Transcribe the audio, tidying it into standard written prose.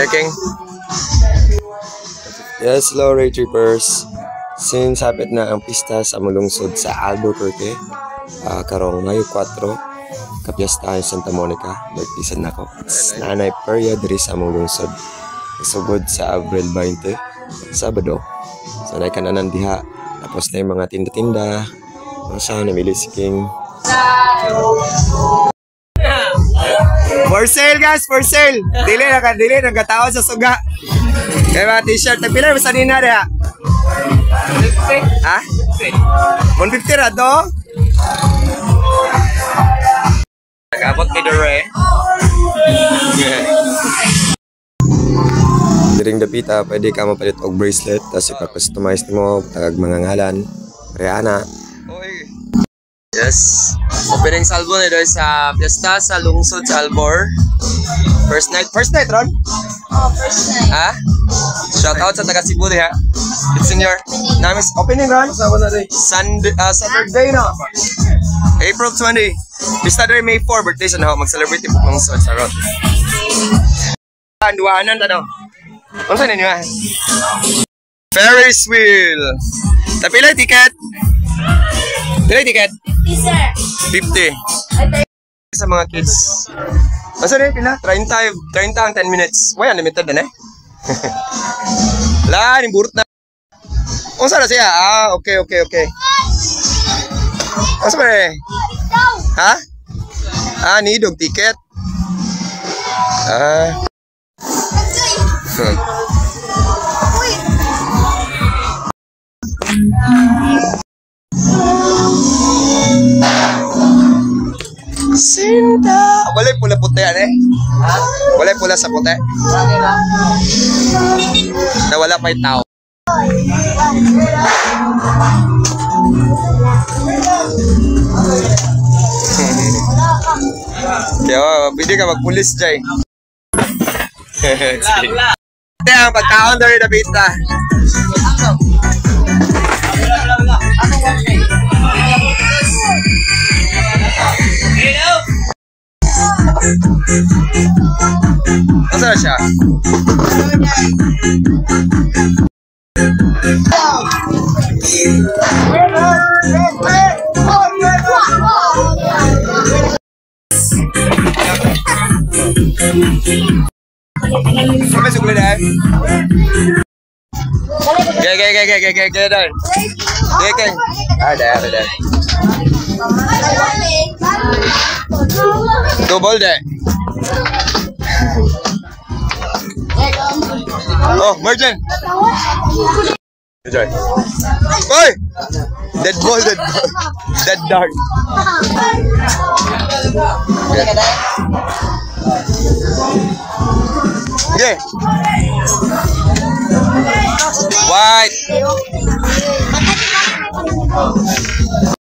King? Yes, hello Ray Trippers. Since hapit na ang pista sa lungsod sa Albuquerque, karong Mayo 4, kapiyastahan Santa Monica, nagtisan na ko. Nanay perya diri sa among lungsod. Isugod sa Abril 20, Sabado. Sanay ka na nandiha. Tapos na yung mga tinda-tinda. Masa, namili si King. For sale guys, for sale. Dili nagkataon sa suga. Kaya mga t-shirt, nagpila ba sa nina rin ha? 150. Ha? 150 ra to? Nag-abot ni Dore. Diring dapita, pwede ka mapalit og bracelet, tapos ipa-customize mo, tagag mga ngalan. Rihanna. Yes. Opening salvo nito sa piyesta sa lungsod sa Albor. First night Ron? Oh, first night. Ha? Shout out sa taga Cebu diha. It's in your namis opening Ron? Saturday no. April 20. Pista day May 4 birthday sa naho mag-celebrate po lungsod sa Ron. Duanan ta no. Unsa ninyo ha? Ferris wheel. Tapila ticket. Pila ticket? Yes, sir. 50. Sa mga kids. Masa rin pila? 30 ang 10 minutes. Why unlimited na eh? La, nimburot na. Unsa na siya? Okay. Unsa ba rin? Ha? Nidog ticket. Sinta. Walay pula puti yan eh. Walay pula sa puti. Nawala pa yung tao. Kaya pwede ka magpulis dyan. Ate ang pagkaon doon na pista. Masa na siya? Sampai sukulah dah. Gaya dah. Gaya. Ada. Double deh. Oh, Merchant. Enjoy. Oi! Dead ball. Dead dart. Okay. White.